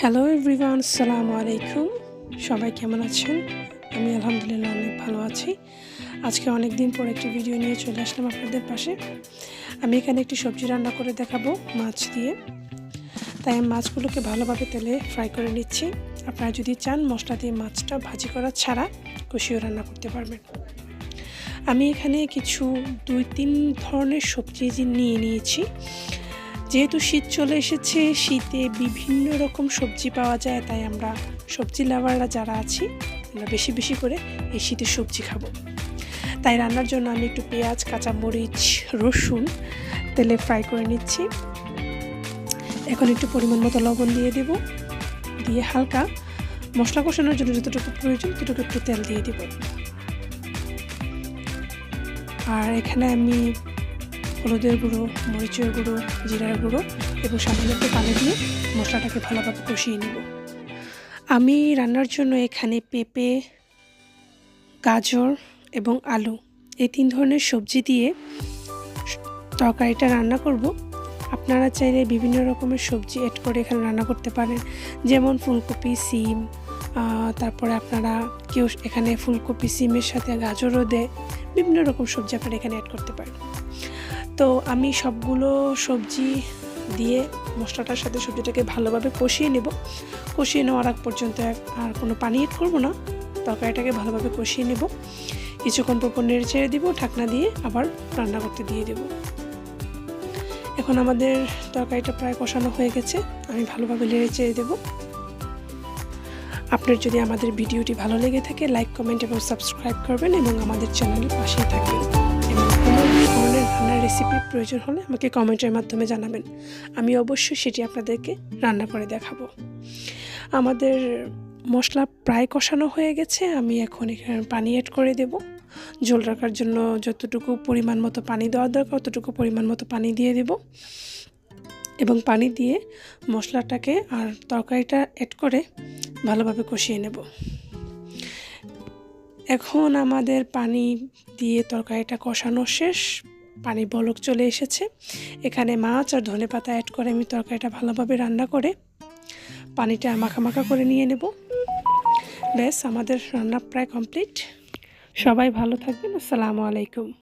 Hello everyone, আসসালামু আলাইকুম। সবাই কেমন আছেন? আমি আলহামদুলিল্লাহ অনেক ভালো আছি। আজকে অনেক দিন পর একটি ভিডিও নিয়ে চলে আসলাম আপনাদের পাশে। আমি এখানে একটি সবজি রান্না করে দেখাবো মাছ দিয়ে। তাই আমি মাছগুলোকে ভালোভাবে তেলে ফ্রাই করে নিচ্ছি। আপনারা যদি চান মশলা দিয়ে মাছটা ভাজি করা ছাড়া কষিয়েও রান্না করতে পারবেন। আমি এখানে কিছু 2-3 ধরনের সবজি নিয়ে নিয়েছি। যেহেতু শীত চলে এসেছে, শীতে বিভিন্ন রকম সবজি পাওয়া যায়, তাই আমরা সবজি লাভাররা যারা আছি আমরা বেশি বেশি করে এই শীতের সবজি খাবো। তাই রান্নার জন্য আমি একটু পেঁয়াজ, কাঁচামরিচ, রসুন তেলে ফ্রাই করে নিচ্ছি। এখন একটু পরিমাণ মতো লবণ দিয়ে দেব, দিয়ে হালকা মশলা কষানোর জন্য যতটুকু প্রয়োজন ততটুকু একটু তেল দিয়ে দেব। আর এখানে আমি হলুদের গুঁড়ো, মরিচের গুঁড়ো, জিরার গুঁড়ো এবং সামান্য একটু পানি দিয়ে মশলাটাকে ভালোভাবে কষিয়ে নেব। আমি রান্নার জন্য এখানে পেঁপে, গাজর এবং আলু এই 3 ধরনের সবজি দিয়ে তরকারিটা রান্না করব। আপনারা চাইলে বিভিন্ন রকমের সবজি অ্যাড করে এখানে রান্না করতে পারেন, যেমন ফুলকপি, সিম, তারপরে আপনারা কেউ এখানে ফুলকপি সিমের সাথে গাজরও দেয়। বিভিন্ন রকম সবজি আপনারা এখানে অ্যাড করতে পারেন। তো আমি সবগুলো সবজি দিয়ে মশলাটার সাথে সবজিটাকে ভালোভাবে কষিয়ে নেব। কষিয়ে নেওয়ার আগ পর্যন্ত আর কোনো পানি অ্যাড করব না, তরকারিটাকে ভালোভাবে কষিয়ে নেব। কিছুক্ষণ পর নেড়ে ছেড়ে দিব, ঢাকনা দিয়ে আবার রান্না করতে দিয়ে দেব। এখন আমাদের তরকারিটা প্রায় কষানো হয়ে গেছে, আমি ভালোভাবে নেড়ে ছেড়ে দেব। আপনার যদি আমাদের ভিডিওটি ভালো লেগে থাকে লাইক, কমেন্ট এবং সাবস্ক্রাইব করবেন এবং আমাদের চ্যানেলের পাশেই থাকবেন। এবং কোনো ধরনের রান্নার রেসিপির প্রয়োজন হলে আমাকে কমেন্টের মাধ্যমে জানাবেন, আমি অবশ্যই সেটি আপনাদেরকে রান্না করে দেখাবো। আমাদের মশলা প্রায় কষানো হয়ে গেছে, আমি এখন এখানে পানি অ্যাড করে দেব। ঝোল রাখার জন্য যতটুকু পরিমাণ মতো পানি দেওয়া দরকার ততটুকু পরিমাণ মতো পানি দিয়ে দেব এবং পানি দিয়ে মশলাটাকে আর তরকারিটা অ্যাড করে ভালোভাবে কষিয়ে নেব। এখন আমাদের পানি দিয়ে তরকারিটা কষানো শেষ, পানি বলক চলে এসেছে। এখানে মাছ আর ধনেপাতা অ্যাড করে আমি তরকারিটা ভালোভাবে রান্না করে পানিটা মাখা করে নিয়ে নেব। ব্যাস, আমাদের রান্না প্রায় কমপ্লিট। সবাই ভালো থাকবেন। আসসালামু আলাইকুম।